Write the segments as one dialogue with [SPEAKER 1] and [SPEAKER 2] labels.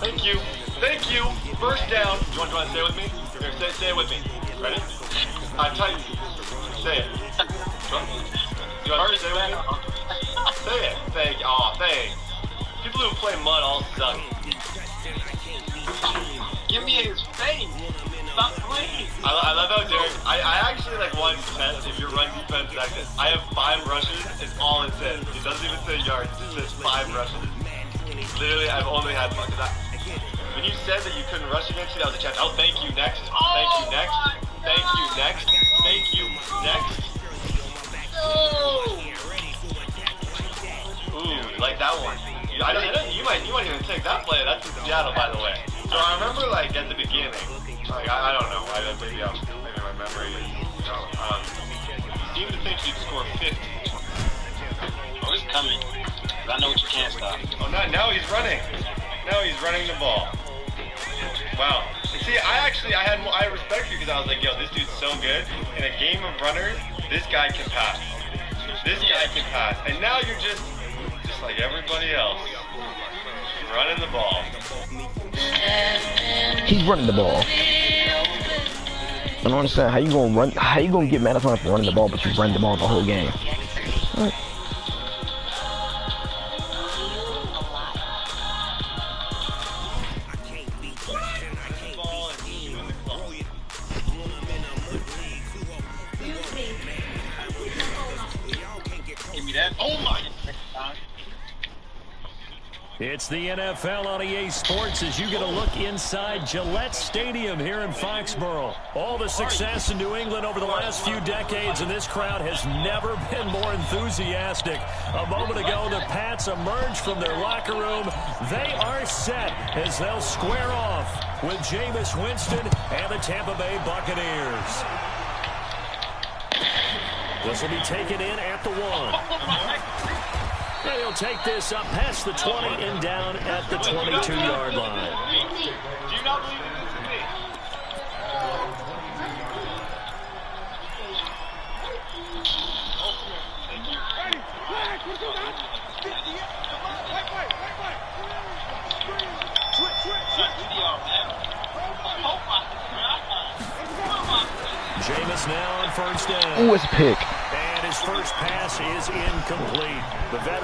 [SPEAKER 1] Thank you. Thank you. First down. You want to stay with me? Here, say it with me. Ready? Tight. Say it. You want to stay with me? Say it. Thank you. Aw, thanks. People who play mud all suck.
[SPEAKER 2] Give me his face. Stop playing.
[SPEAKER 1] I love how Derek. I actually like one test. If your run defense is like this, I have 5 rushes. It's all it says. It doesn't even say yards. It just says 5 rushes. Literally, I've only had one. When you said that you couldn't rush against you, that was a chance. Oh, thank you, next. Thank you, next. Thank you, next. Thank you, next. Ooh, like that one. You might even take that play. That's in Seattle, by the way. So I remember, like, at the beginning, like, I don't know. Maybe my memory is, you seem to think you'd score 50.
[SPEAKER 2] Oh, it's coming. I know what you can't stop.
[SPEAKER 1] Oh, now he's running. Now he's running the ball. Wow. See, I respect you because I was like, yo, this dude's so good. In a game of runners, this guy can pass. This guy can pass. And now you're just like everybody else. Running the ball.
[SPEAKER 3] He's running the ball. I don't understand how you gonna run. How you gonna get mad at someone for running the ball, but you run the ball the whole game? What?
[SPEAKER 2] Give me that. Oh my.
[SPEAKER 4] It's the NFL on EA Sports as you get a look inside Gillette Stadium here in Foxborough. All the success in New England over the last few decades, and this crowd has never been more enthusiastic. A moment ago, the Pats emerged from their locker room. They are set as they'll square off with Jameis Winston and the Tampa Bay Buccaneers. This will be taken in at the 1. And he'll take this up past the 20 and down at the 22-yard line.
[SPEAKER 1] Do you not believe in this to me?
[SPEAKER 4] Jameis now on first down.
[SPEAKER 3] Ooh, it's a pick.
[SPEAKER 4] And his first pass is incomplete.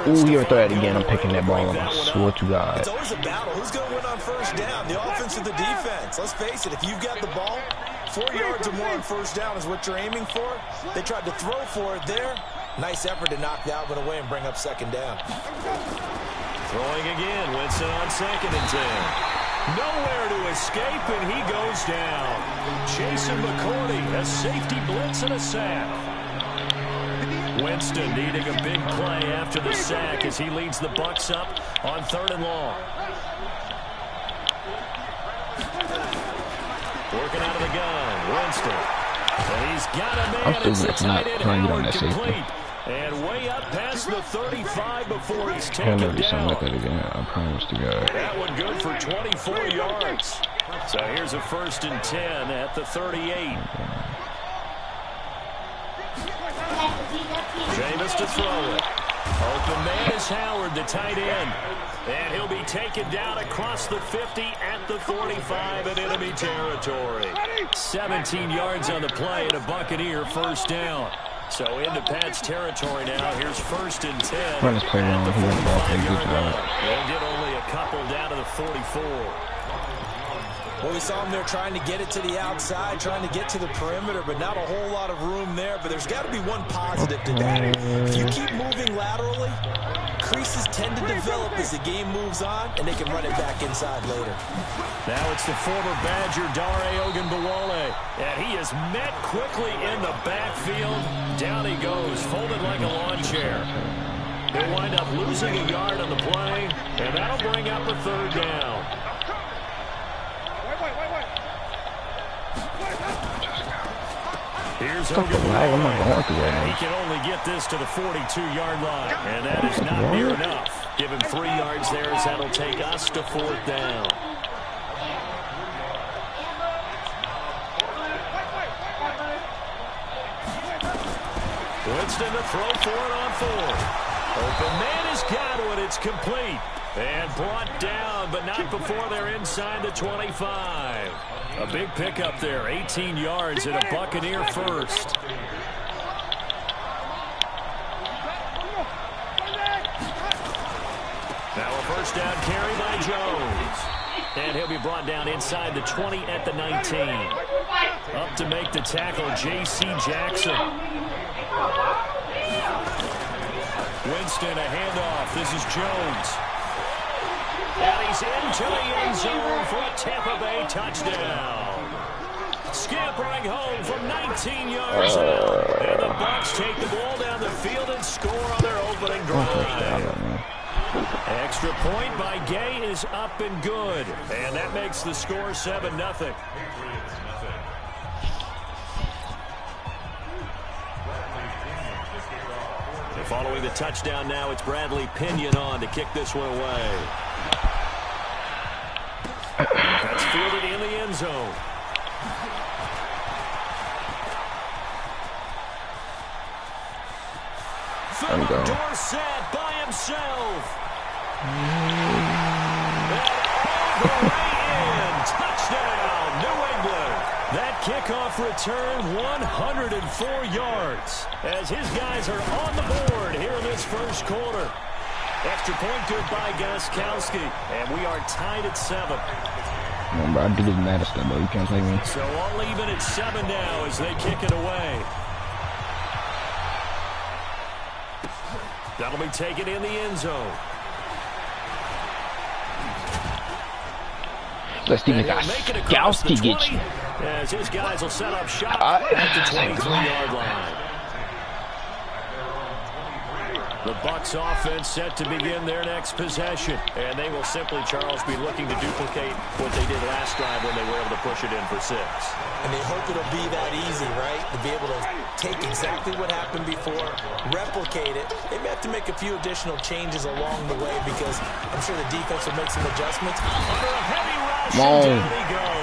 [SPEAKER 3] Ooh, here throw it again. I'm picking that ball up. I swear to God.
[SPEAKER 5] It's always a battle. Who's going to win on first down? The offense or the defense? Let's face it. If you've got the ball, 4 yards or more on first down is what you're aiming for. They tried to throw for it there. Nice effort to knock that one away and bring up second down.
[SPEAKER 4] Throwing again. Winston on 2nd and 10. Nowhere to escape, and he goes down. Jason McCourty, a safety blitz and a sack. Winston needing a big play after the sack as he leads the Bucs up on 3rd and long. Working out of the gun, Winston. And he's got a man. It's the tight end, Howard, complete. And way up past the 35 before he's taken down.
[SPEAKER 3] Do something like that again. I promise to God.
[SPEAKER 4] That one good for 24 yards. So here's a 1st and 10 at the 38. Jameis to throw it. Open man is Howard, the tight end. And he'll be taken down across the 50 at the 45 in enemy territory. 17 yards on the play and a Buccaneer first down. So into Pat's territory now. Here's 1st and 10.
[SPEAKER 3] Run this play wrong. He won the ball. Play good job.
[SPEAKER 4] They'll get only a couple down to the 44.
[SPEAKER 5] Well, we saw him there trying to get it to the outside, trying to get to the perimeter, but not a whole lot of room there. But there's got to be one positive to that. If you keep moving laterally, creases tend to develop as the game moves on, and they can run it back inside later.
[SPEAKER 4] Now it's the former Badger, Dare Ogunbowale. And he is met quickly in the backfield. Down he goes, folded like a lawn chair. He'll wind up losing a yard on the play, and that'll bring up a 3rd down. Here's Ogunbowale. He can only get this to the 42-yard line, and that is not near enough. Give him 3 yards there as that'll take us to 4th down. Winston to throw for it on 4th. Open man has got it. It's complete. And brought down, but not before they're inside the 25. A big pickup there, 18 yards and a Buccaneer first. Now a first down carry by Jones. And he'll be brought down inside the 20 at the 19. Up to make the tackle, J.C. Jackson. Winston, a handoff. This is Jones. And he's into the end zone for a Tampa Bay touchdown. Scampering home from 19 yards out. And the Bucs take the ball down the field and score on their opening drive. Extra point by Gay is up and good. And that makes the score 7-0. Following the touchdown now, it's Bradley Pinion on to kick this one away. That's fielded in the end zone. Philip Dorsett by himself. And all the way in. Touchdown, New England. That kickoff return, 104 yards. As his guys are on the board here in this first quarter. Extra point good by Gostkowski. And we are tied at 7.
[SPEAKER 3] Remember, I do this Madison, bro. You can't play me.
[SPEAKER 4] So all even at 7 now as they kick it away. That'll be taken in the end zone.
[SPEAKER 3] Let's see if Gostkowski get you.
[SPEAKER 4] As his guys will set up shop at the 23-yard line. The Bucs offense set to begin their next possession. And they will simply, Charles, be looking to duplicate what they did last drive when they were able to push it in for 6.
[SPEAKER 5] And they hope it'll be that easy, right? To be able to take exactly what happened before, replicate it. They may have to make a few additional changes along the way because I'm sure the defense will make some adjustments.
[SPEAKER 4] Under a heavy rush, and down he goes.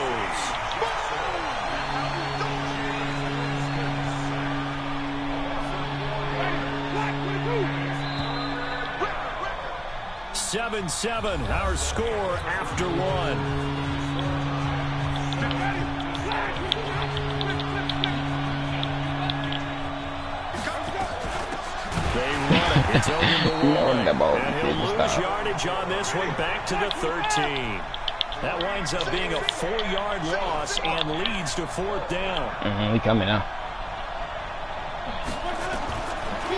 [SPEAKER 4] Seven, our score after 1. They run it. It's over the line. And he'll lose yardage on this one back to the 13. That winds up being a 4-yard loss and leads to 4th down.
[SPEAKER 3] He coming now.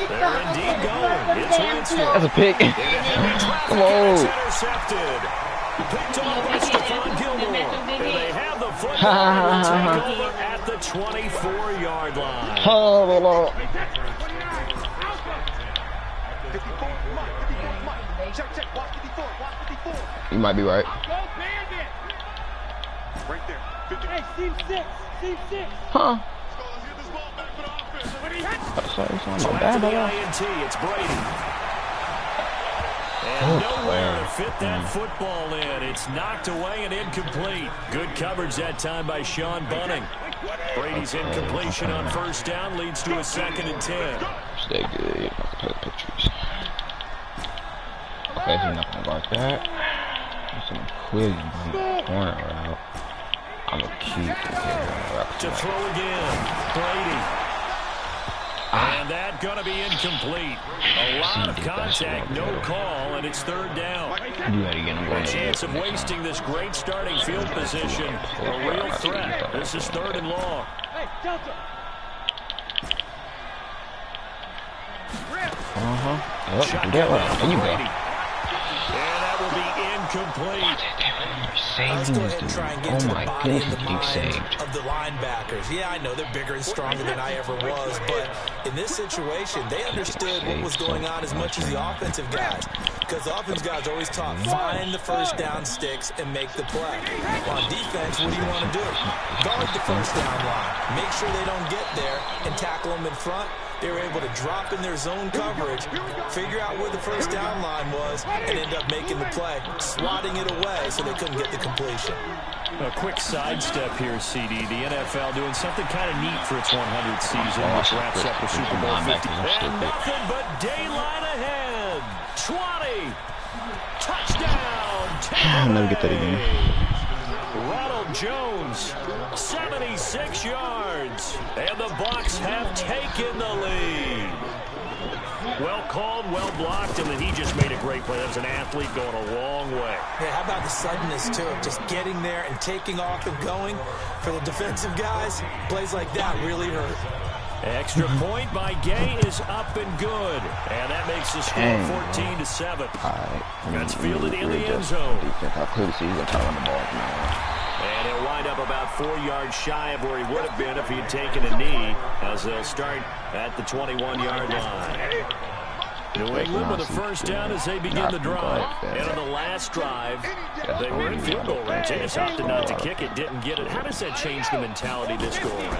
[SPEAKER 4] They're indeed going. It's Winston.
[SPEAKER 3] That's a pick. Come on.
[SPEAKER 4] Intercepted. Picked off by Stephon Gilmore. And they have the football take over at the 24-yard line.
[SPEAKER 3] You might be right. Huh?
[SPEAKER 4] It's Brady. And nowhere to fit that football in. It's knocked away and incomplete. Good coverage that time by Sean Bunning. Brady's incompletion on first down leads to a 2nd and 10.
[SPEAKER 3] Stay good. Pictures. Okay, he's not gonna guard that. There's some quick corner route. I'm a cute
[SPEAKER 4] to throw again. Brady. And that gonna be incomplete. A lot of contact, no call, and it's 3rd down. A chance of wasting this great starting field position. A real threat. This is 3rd and long. Shot
[SPEAKER 3] There you go.
[SPEAKER 4] And that will be incomplete.
[SPEAKER 5] Let's go ahead and try and get to the body and the mind
[SPEAKER 3] saved.
[SPEAKER 5] of the linebackers. Yeah, I know they're bigger and stronger than I ever was, but in this situation, they understood what was going on as much as the offensive guys. Because the offensive guys are always taught, find the first down sticks and make the play. On defense, what do you want to do? Guard the first down line. Make sure they don't get there and tackle them in front. They were able to drop in their zone coverage, figure out where the first down line was, and end up making the play, swatting it away so they couldn't get the completion.
[SPEAKER 4] A quick sidestep here, CD. The NFL doing something kind of neat for its 100th season, which wraps up the Super Bowl 50. And nothing but daylight ahead. 20. Touchdown.
[SPEAKER 3] I'll never get that again.
[SPEAKER 4] Ronald Jones, 76 yards, and the Bucs have taken the lead. Well called, well blocked, and then he just made a great play. That was an athlete going a long way.
[SPEAKER 5] Yeah, how about the suddenness, too? Just getting there and taking off and going. For the defensive guys, plays like that really hurt.
[SPEAKER 4] Extra point by Gay is up and good. And that makes the score 14-7. That's fielded in the end zone.
[SPEAKER 3] I'll clearly see he's going to try to run the ball.
[SPEAKER 4] And he'll wind up about 4 yards shy of where he would have been if he had taken a knee, as they'll start at the 21-yard line. New England with a first down as they begin the drive. And on the last drive, they were in field goal range. They just opted not to kick it, didn't get it. How does that change the mentality this go-around?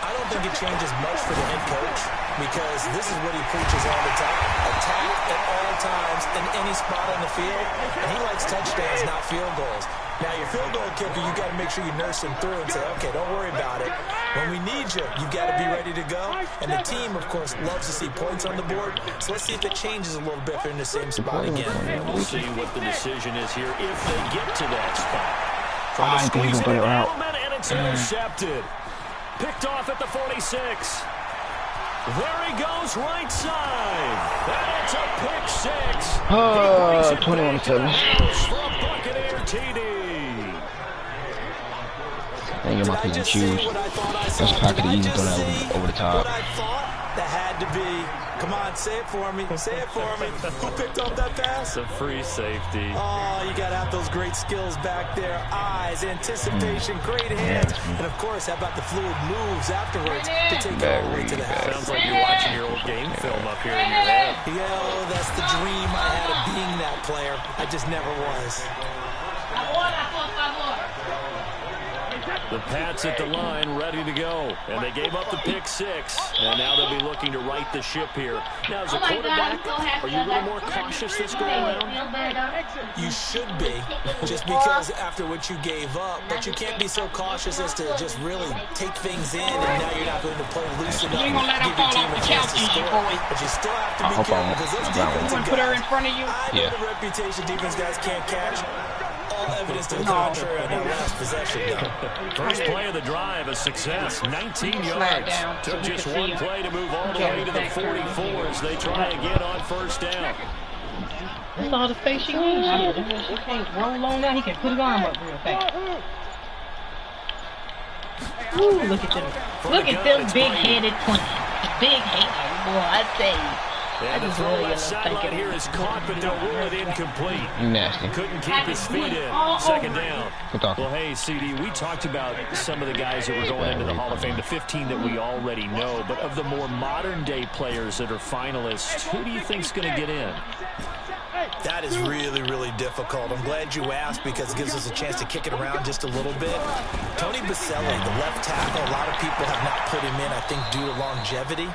[SPEAKER 5] I don't think it changes much for the head coach, because this is what he preaches all the time. Attack at all times in any spot on the field, and he likes touchdowns, not field goals. Now, your field goal kicker, you got to make sure you nurse him through and say, okay, don't worry about it. When we need you, you've got to be ready to go. And the team, of course, loves to see points on the board. So let's see if it changes a little bit if they're in the same spot again.
[SPEAKER 4] We'll see what the decision is here if they get to that spot. From
[SPEAKER 3] I think he's going to go out.
[SPEAKER 4] And it's intercepted. Picked off at the 46. There he goes, right side. And it's a pick 6.
[SPEAKER 3] 21-7.
[SPEAKER 4] For a Buccaneer TD.
[SPEAKER 3] I think my pick and choose. Let's pack it easy, throw that over the top.
[SPEAKER 5] I thought that had to be. Come on, say it for me. Say it for me. Who picked up that pass?
[SPEAKER 4] It's a free safety.
[SPEAKER 5] Oh, you got to have those great skills back there. Eyes, anticipation, great hands. And, of course, how about the fluid moves afterwards to take it all the way to the house?
[SPEAKER 4] Sounds like you're watching your old game film up here in your head.
[SPEAKER 5] Yo, that's the dream I had of being that player. I just never was.
[SPEAKER 4] The Pats at the line, ready to go. And they gave up the pick 6. And now they'll be looking to right the ship here. Now, as a quarterback, are you a little more cautious this go around?
[SPEAKER 5] You should be, just because after what you gave up. But you can't be so cautious as to just really take things in, and now you're not going to play loose enough and give your team a chance to score. But you still have to be careful, because those defensive guys, I know the reputation defense guys can't catch. Evidence to the contrary on that last possession.
[SPEAKER 4] First play of the drive, a success, 19 yards. Took just one play to move all the way to the 44 as they try again on first down.
[SPEAKER 6] That's all the space she needs. She can't roll on that. He can put his arm up real fast. Ooh, look at them. Look at them big-headed twins. Big-headed, boy, I say.
[SPEAKER 4] And the throw left sideline here is caught, but they'll rule it incomplete.
[SPEAKER 3] Nasty.
[SPEAKER 4] Couldn't keep his feet in. Second down. Well, hey, CD, we talked about some of the guys that were going into the Hall of Fame, the 15 that we already know. But of the more modern-day players that are finalists, who do you think's going to get in?
[SPEAKER 5] That is really, really difficult. I'm glad you asked, because it gives us a chance to kick it around just a little bit. Tony Baselli, the left tackle, a lot of people have not put him in, I think, due to longevity.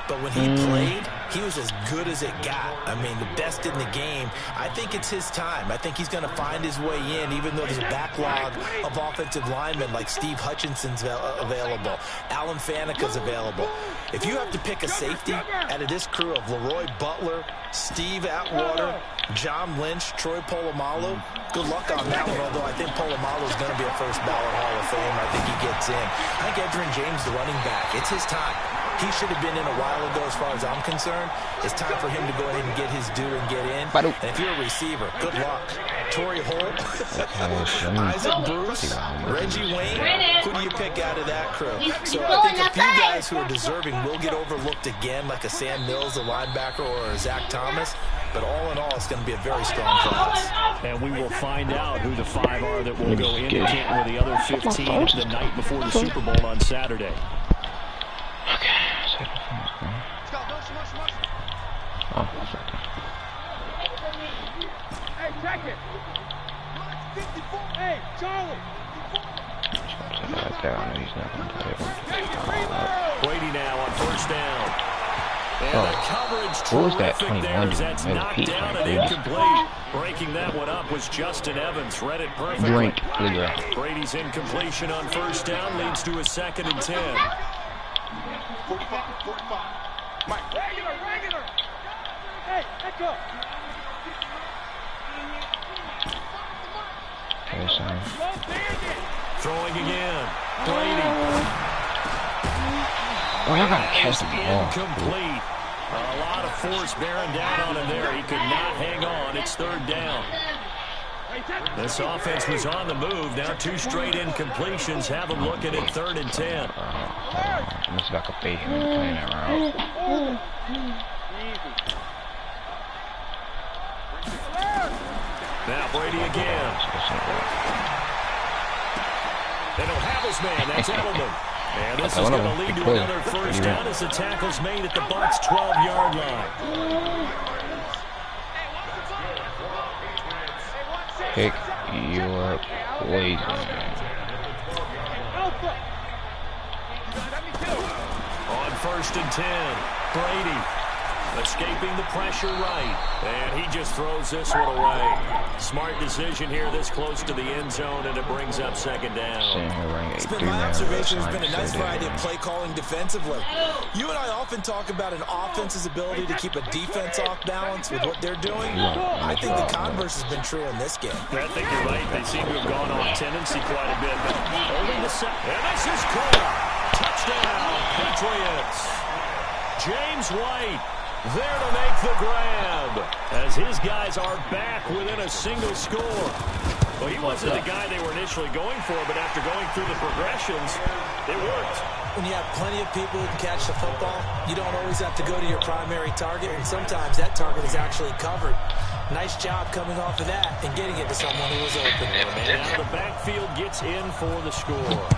[SPEAKER 5] But when he played, he was as good as it got. I mean, the best in the game. I think it's his time. I think he's going to find his way in, even though there's a backlog of offensive linemen like Steve Hutchinson's available. Alan Faneca's available. If you have to pick a safety out of this crew of Leroy Butler, Steve Atwater, John Lynch, Troy Polamalu, good luck on that one, although I think Polamalu's going to be a first ballot Hall of Fame. I think he gets in. I think Edgerrin James, the running back, it's his time. He should have been in a while ago as far as I'm concerned. It's time for him to go ahead and get his due and get in. And if you're a receiver, good luck. Torrey Holt, Isaac Bruce, Reggie Wayne, who do you pick out of that crew? So I think a few guys who are deserving will get overlooked again, like a Sam Mills, the linebacker, or a Zach Thomas. But all in all, it's going to be a very strong class.
[SPEAKER 4] And we will find out who the 5 are that will go into Canton with the other 15 the night before the Super Bowl on Saturday.
[SPEAKER 3] Okay. Oh,
[SPEAKER 7] hey, check it. Hey, Charlie.
[SPEAKER 4] Brady now on first down. And the coverage terrific there. That's knocked down and incomplete. Breaking that one up was Justin Evans. Read it perfectly. Brady's incompletion on first down leads to a 2nd and 10.
[SPEAKER 7] 45. Mike, regular. Hey, let go.
[SPEAKER 3] Okay, son.
[SPEAKER 4] Throwing again. Brady.
[SPEAKER 3] Oh, y'all gotta catch the ball.
[SPEAKER 4] Incomplete. A lot of force bearing down on him there. He could not hang on. It's third down. This offense was on the move. Now 2 straight incompletions have them looking at 3rd and 10.
[SPEAKER 3] Let me see if I can bait him into playing that route.
[SPEAKER 4] Now Brady again. They don't have his man. That's Edelman. And this is going to lead to another first down as the tackle's made at the Bucs' 12-yard line.
[SPEAKER 3] Pick your poison.
[SPEAKER 4] On 1st and 10, Brady escaping the pressure right. And he just throws this one away. Smart decision here this close to the end zone, and it brings up 2nd down.
[SPEAKER 5] It's been my observation. There's been a nice variety of play calling defensively. You and I often talk about an offense's ability to keep a defense off balance with what they're doing. I think the converse has been true in this game.
[SPEAKER 4] I think you're right. They seem to have gone off tendency quite a bit. But only the second. And this is caught. Touchdown, Patriots. James White there to make the grab as his guys are back within a single score. Well, he wasn't the guy they were initially going for, but after going through the progressions, it worked.
[SPEAKER 5] When you have plenty of people who can catch the football, you don't always have to go to your primary target, and sometimes that target is actually covered. Nice job coming off of that and getting it to someone who was open.
[SPEAKER 4] And now the backfield gets in for the score.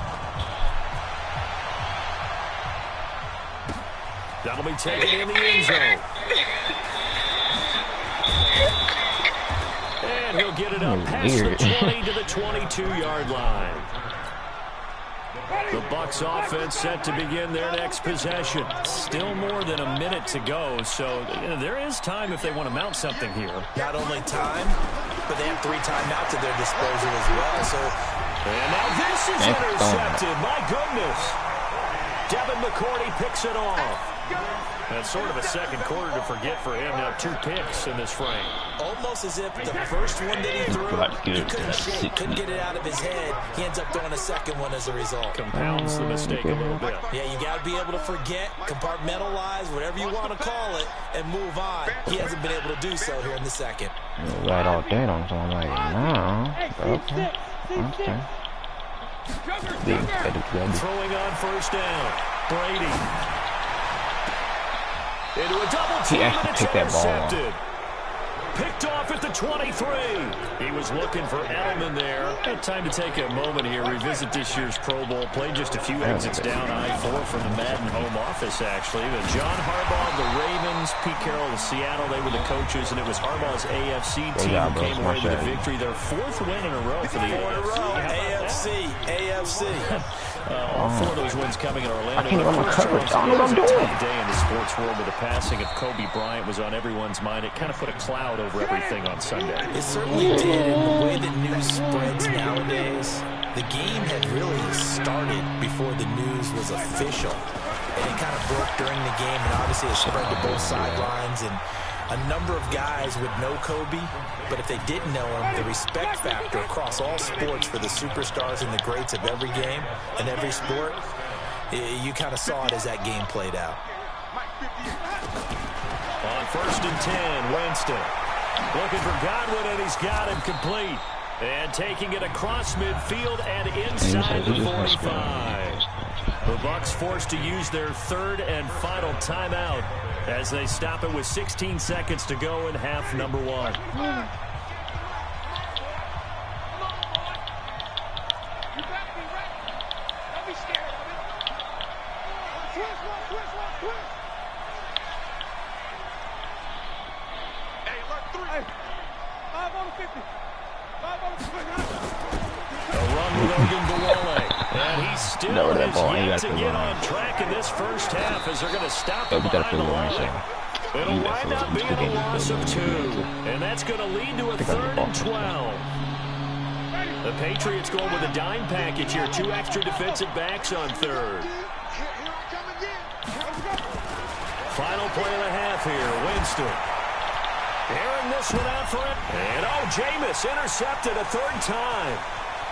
[SPEAKER 4] That'll be taken in the end zone. And he'll get it up past the 20 to the 22-yard line. The Bucs offense set to begin their next possession. Still more than a minute to go, so there is time if they want to mount something here.
[SPEAKER 5] Not only time, but they have 3 timeouts at their disposal as well.
[SPEAKER 4] And now this is intercepted. My goodness. Devin McCourty picks it off. That's sort of a second quarter to forget for him. Now 2 picks in this frame.
[SPEAKER 5] Almost as if the first one that he threw, he couldn't shake, couldn't get it out of his head. He ends up throwing a second one as a result.
[SPEAKER 4] Compounds the mistake a little bit.
[SPEAKER 5] Yeah, you got to be able to forget, compartmentalize, whatever you want to call it, and move on. He hasn't been able to do so here in the second.
[SPEAKER 3] Right all day on, so I'm like, no. Okay.
[SPEAKER 4] Throwing on first down. Brady. Into a double team, and it's intercepted. Picked off at the 23. He was looking for Edelman there. Had time to take a moment here, revisit this year's Pro Bowl. Played just a few exits down I-4 from the Madden home office, actually. But John Harbaugh, the Ravens, Pete Carroll of Seattle, they were the coaches, and it was Harbaugh's AFC team who came away with a victory. Their 4th win in a row for the
[SPEAKER 5] AFC.
[SPEAKER 4] All 4 of those wins coming in Orlando.
[SPEAKER 3] I can't run my coverage. I don't know what I'm doing.
[SPEAKER 4] Day in the sports world, with the passing of Kobe Bryant was on everyone's mind. It kind of put a cloud over everything on Sunday.
[SPEAKER 5] It certainly did. And the way that news spreads nowadays, the game had really started before the news was official. And it kind of broke during the game, and obviously it spread to both sidelines. And a number of guys would know Kobe, but if they didn't know him, the respect factor across all sports for the superstars and the greats of every game and every sport, you kind of saw it as that game played out.
[SPEAKER 4] On 1st and 10, Winston looking for Godwin, and he's got him complete. And taking it across midfield and inside the 45. The Bucs forced to use their 3rd and final timeout as they stop it with 16 seconds to go in half number 1. And he still has yet to get on track in this first half as they're going to stop him behind the line. It'll wind up being a loss of 2. And that's going to lead to a 3rd and 12. The Patriots going with a dime package here. 2 extra defensive backs on 3rd. Final play of the half here. Winston. Airing this one out for it. And, oh, Jameis intercepted a third time.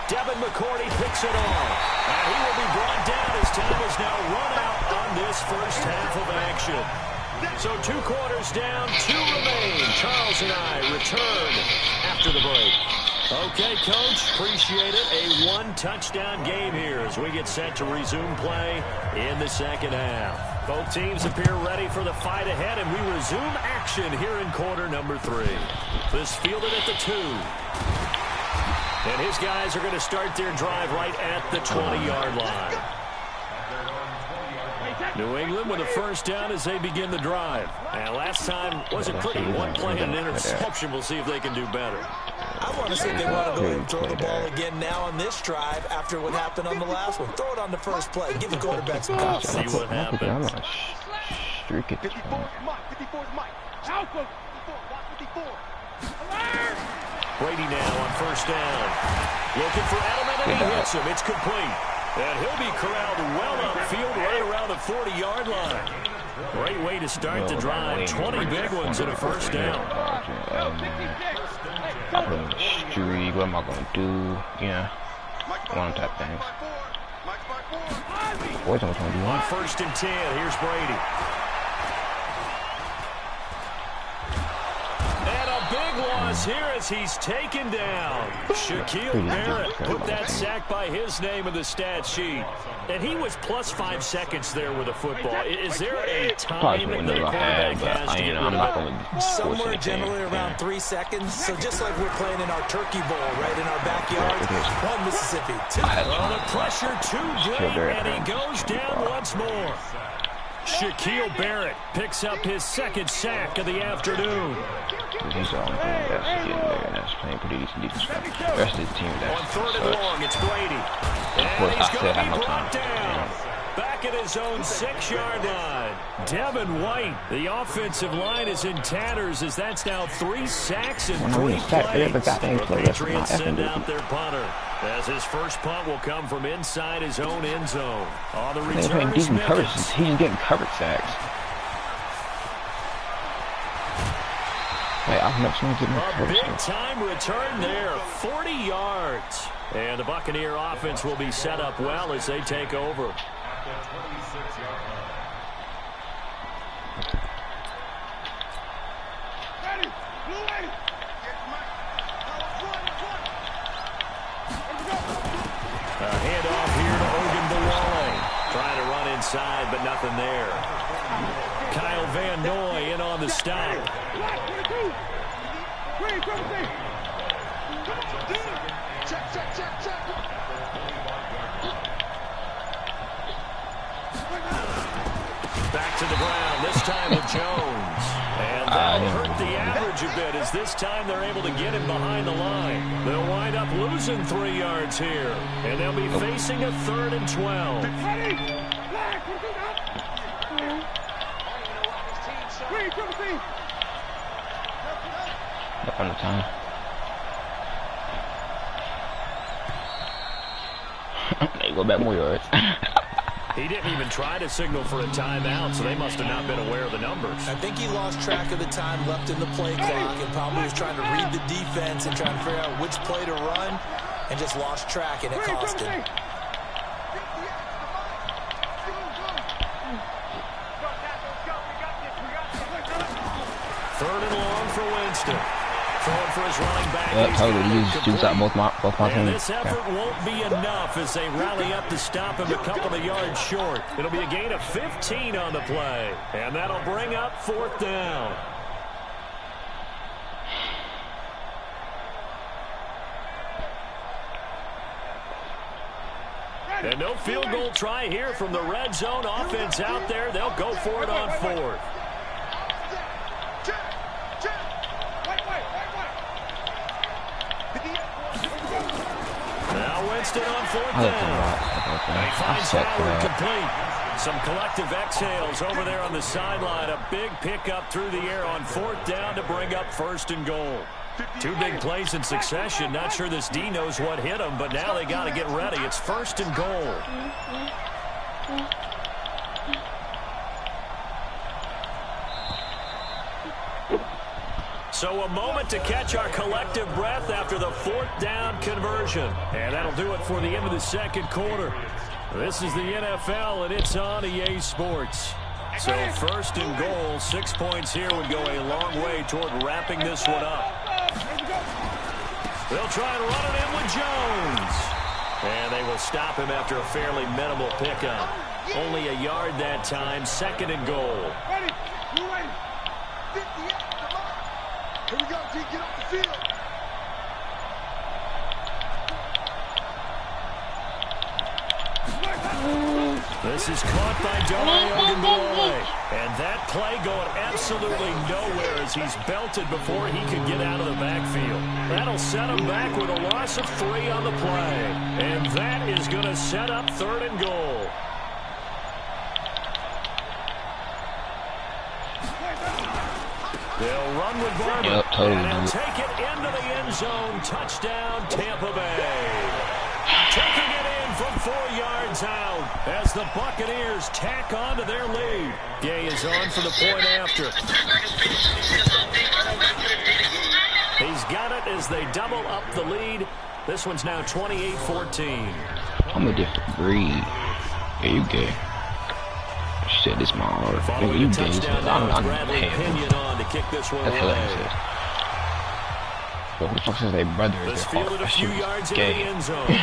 [SPEAKER 4] Devin McCourty picks it off. And he will be brought down as time is now run out on this first half of action. So 2 quarters down, 2 remain. Charles and I return after the break. Okay, Coach, appreciate it. A 1-touchdown game here as we get set to resume play in the second half. Both teams appear ready for the fight ahead, and we resume action here in quarter number 3. This fielded at the 2. And his guys are going to start their drive right at the 20-yard line. New England with a first down as they begin the drive. And last time wasn't pretty. 1 play and an interception. We'll see if they can do better.
[SPEAKER 5] I want to see if they want to go ahead and throw the ball again now on this drive after what happened on the last one. Throw it on the first play. Give the quarterback some confidence.
[SPEAKER 4] See what happens.
[SPEAKER 3] Streak it.
[SPEAKER 7] 54 is Mike. 54 is Mike. Alpha. 54. Watch 54. Alert!
[SPEAKER 4] Brady now on first down. Looking for Edelman, and he hits him. It's complete. And he'll be corralled well upfield right around the 40-yard line. Great way to start the drive. 20 big ones and a first down.
[SPEAKER 3] I'm going to streak. What am I going to do? Yeah. One type things. Boys, I'm going to do
[SPEAKER 4] On
[SPEAKER 3] one.
[SPEAKER 4] first and 10, here's Brady. And a big loss here as he's taken down. Shaquille Barrett put that sack by his name in the stat sheet. And he was plus 5 seconds there with a football. Is there a time that the quarterback has to get rid of it?
[SPEAKER 5] Somewhere generally around 3 seconds. So just like we're playing in our turkey bowl right in our backyard. 1 Mississippi, 2.
[SPEAKER 4] Well, the pressure too great, and he goes down once more. Shaquille Barrett picks up his 2nd sack of the afternoon.
[SPEAKER 3] He's all good. That's getting there, and that's playing pretty decent stuff. The rest of the team,
[SPEAKER 4] On 3rd and long, it's Brady. And he's going to be brought down. Back at his own 6-yard line. Devin White, the offensive line is in tatters as that's now 3 sacks and 3 plays. The Patriots send out their punter as his first punt will come from inside his own end zone. On the return is Memphis.
[SPEAKER 3] He's getting covered sacks. Wait, I've never seen him get
[SPEAKER 4] A big-time return there, 40 yards. And the Buccaneer offense will be set up well as they take over. A handoff here to Ogunbowale. Trying to run inside, but nothing there. Kyle Van Noy in on the stop. Back to the ground, this time with Jones. And that'll hurt the average a bit as this time they're able to get him behind the line. They'll wind up losing 3 yards here. And they'll be facing a 3rd and 12.
[SPEAKER 3] Up on the time. They go back more yards.
[SPEAKER 4] He didn't even try to signal for a timeout, so they must have not been aware of the numbers.
[SPEAKER 5] I think he lost track of the time left in the play clock and probably was trying to read the defense and trying to figure out which play to run and just lost track, and it cost him.
[SPEAKER 4] Third and long for Winston. Throwing for his running back.
[SPEAKER 3] Yep, totally. He just shoots out both my
[SPEAKER 4] And
[SPEAKER 3] teams.
[SPEAKER 4] this effort won't be enough as they rally up to stop him a couple of yards short. It'll be a gain of 15 on the play. And that'll bring up 4th down. And no field goal try here from the red zone offense out there. They'll go for it on 4th. Now Winston on 4th down. He finds Howard complete. Some collective exhales over there on the sideline. A big pickup through the air on 4th down to bring up 1st and goal. 2 big plays in succession. Not sure this D knows what hit him, but now they got to get ready. It's 1st and goal. So a moment to catch our collective breath after the 4th down conversion. And that'll do it for the end of the second quarter. This is the NFL, and it's on EA Sports. So 1st and goal, 6 points here would go a long way toward wrapping this one up. They'll try and run it in with Jones. And they will stop him after a fairly minimal pickup. Only a yard that time, 2nd and goal.
[SPEAKER 7] Ready? You ready? 58, come on. Here we go, G, get off the field.
[SPEAKER 4] This is caught by DarienvGoated's. And that play going absolutely nowhere as he's belted before he could get out of the backfield. That'll set him back with a loss of 3 on the play. And that is going to set up 3rd and goal. They'll run with Barber.
[SPEAKER 3] Yep, totally.
[SPEAKER 4] And he'll take it into the end zone. Touchdown, Tampa Bay. Taking it in from 4 yards out as the Buccaneers tack on to their lead. Gay is on for the point after. He's got it as they double up the lead. This one's now 28-14.
[SPEAKER 3] I'm a different breed. Yeah, you gay. Shit, this my heart. Nigga, you gay. I'm
[SPEAKER 4] Bradley Pinion on to kick this one
[SPEAKER 3] that's
[SPEAKER 4] away.
[SPEAKER 3] hilarious. But who the fuck says they brother is
[SPEAKER 4] This
[SPEAKER 3] their
[SPEAKER 4] fielded
[SPEAKER 3] father?
[SPEAKER 4] a few yards into the end zone.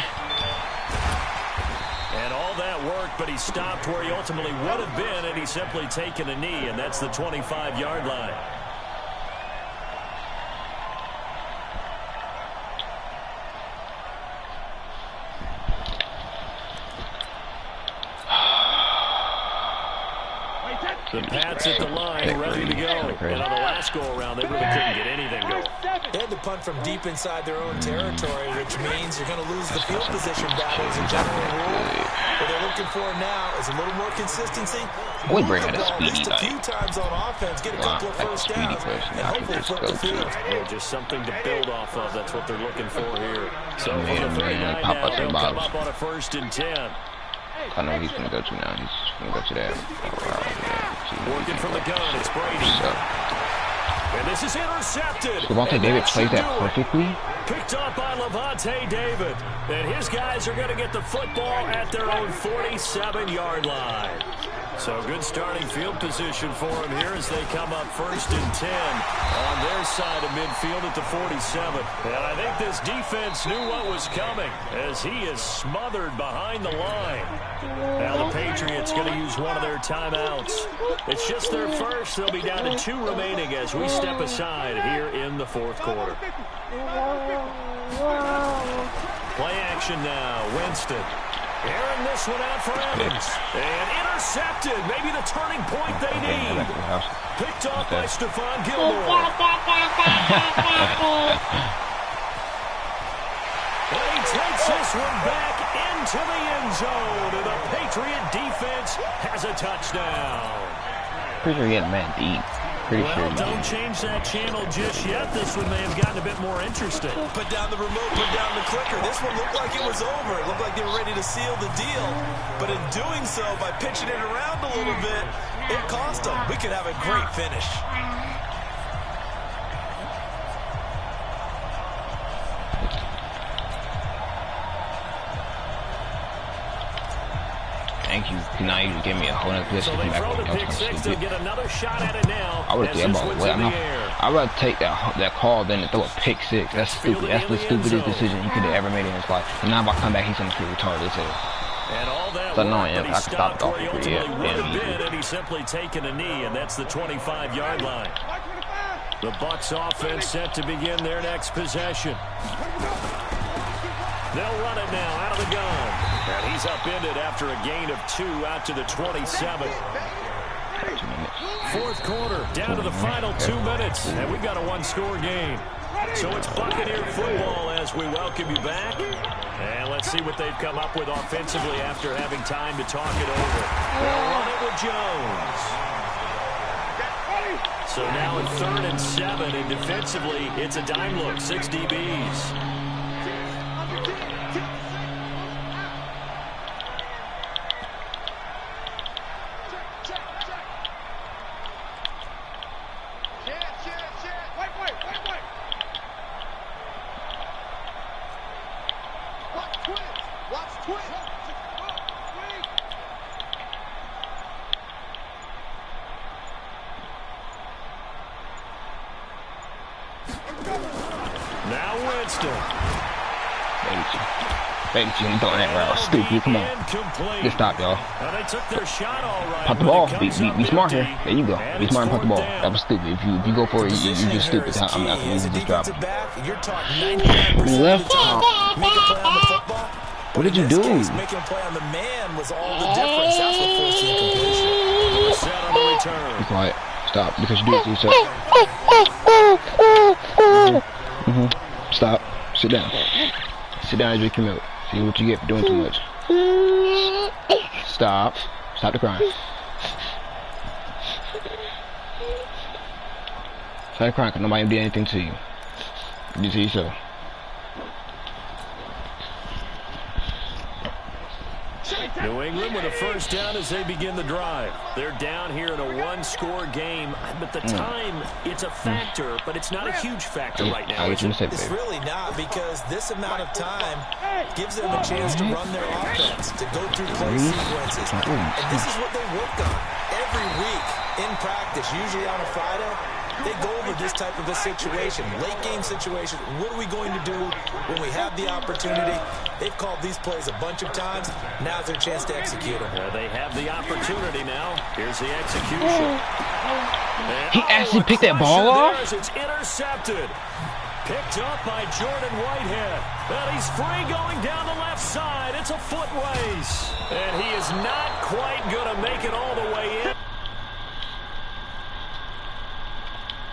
[SPEAKER 4] And all that worked, but he stopped where he ultimately would have been, and he's simply taken a knee, and that's the 25-yard line. The Pats at the line, ready to go. And on the last go-around, they really couldn't get anything going.
[SPEAKER 5] They had to punt from deep inside their own territory, which means you're going to lose the field position battle as a general rule. What they're looking for now is a little more consistency.
[SPEAKER 3] We bring out a
[SPEAKER 5] At
[SPEAKER 3] speedy
[SPEAKER 5] least a few times on offense, get a couple of first downs, and hopefully flip the field.
[SPEAKER 4] Yeah, just something to build off of. That's what they're looking for here. So
[SPEAKER 3] Yeah,
[SPEAKER 4] from the 39
[SPEAKER 3] man, pop
[SPEAKER 4] now,
[SPEAKER 3] up
[SPEAKER 4] they'll
[SPEAKER 3] the
[SPEAKER 4] come
[SPEAKER 3] bottles.
[SPEAKER 4] up on a 1st and 10.
[SPEAKER 3] I know he's gonna go to now. He's gonna go to that.
[SPEAKER 4] Working from the gun, it's Brady. And this is intercepted.
[SPEAKER 3] Levante David plays that perfectly.
[SPEAKER 4] Picked up by Levante David. And his guys are going to get the football at their own 47-yard line. So good starting field position for him here as they come up 1st and 10 on their side of midfield at the 47. And I think this defense knew what was coming as he is smothered behind the line. Now the Patriots going to use one of their timeouts. It's just their first. They'll be down to 2 remaining as we step aside here in the 4th quarter. Play action now. Winston. Airing this one out for Evans. And intercepted. Maybe the turning point they need. Picked off by Stephon Gilmore. And he takes this one back into the end zone. And the Patriot defense has a touchdown.
[SPEAKER 3] Pretty sure he had a man to eat. Pretty sure.
[SPEAKER 4] Don't change that channel just yet. This one may have gotten a bit more interesting.
[SPEAKER 5] Put down the remote, put down the clicker. This one looked like it was over. It looked like they were ready to seal the deal. But in doing so, by pitching it around a little bit, it cost them. We could have a great finish.
[SPEAKER 3] Thank you. Now you give me a whole nother position.
[SPEAKER 4] So they throw the pick six. They'll get another shot at it now.
[SPEAKER 3] I would have I'd rather take that call than to throw a pick 6. That's stupid. That's the stupidest decision he could have ever made in his life. And now if I come back, he's gonna feel retarded.
[SPEAKER 4] And all that
[SPEAKER 3] so no,
[SPEAKER 4] work,
[SPEAKER 3] yeah,
[SPEAKER 4] but he
[SPEAKER 3] I could stop
[SPEAKER 4] stopped
[SPEAKER 3] it off
[SPEAKER 4] where he
[SPEAKER 3] for
[SPEAKER 4] ultimately would have been, and he's simply taken a knee, and that's the 25-yard line. The Bucs offense set to begin their next possession. They'll run it now out of the gun. And he's upended after a gain of 2 out to the 27. 4th quarter, down to the final 2 minutes, and we've got a 1-score game. So it's Buccaneer football as we welcome you back. And let's see what they've come up with offensively after having time to talk it over. They'll run it with Jones. So now at 3rd and 7, and defensively, it's a dime look, 6 DBs. Now Winston.
[SPEAKER 3] Baby, you ain't throwing that route. Stupid. Come on. Just stop, y'all.
[SPEAKER 4] They took their shot all right.
[SPEAKER 3] Pop the ball. Be smart here. There you go. Be smart and pop the ball. That was stupid. If you go for it, you're just stupid. I'm not going to just drop it. Left. What did you do?
[SPEAKER 5] Making a play on the man was all the difference. That's what forced the incompletion.
[SPEAKER 4] Set on the return.
[SPEAKER 3] Be quiet. Stop. Because you do it to yourself. Stop. Sit down. Sit down and drink your milk. See what you get for doing too much. Stop. Stop the crying. Stop the crying because nobody did anything to you. You did to yourself.
[SPEAKER 4] New England with a first down as they begin the drive. They're down here in a one-score game, but the time, it's a factor, but it's not a huge factor right now.
[SPEAKER 5] It's really not, because this amount of time gives them a chance to run their offense, to go through play sequences. And this is what they work on every week in practice, usually on a Friday. They go over this type of a situation, late game situation. What are we going to do when we have the opportunity? They've called these plays a bunch of times. Now's their chance to execute them.
[SPEAKER 4] They have the opportunity now. Here's the execution.
[SPEAKER 3] He actually picked that ball off?
[SPEAKER 4] It's intercepted. Picked up by Jordan Whitehead. But he's free going down the left side. It's a foot race. And he is not quite going to make it all the way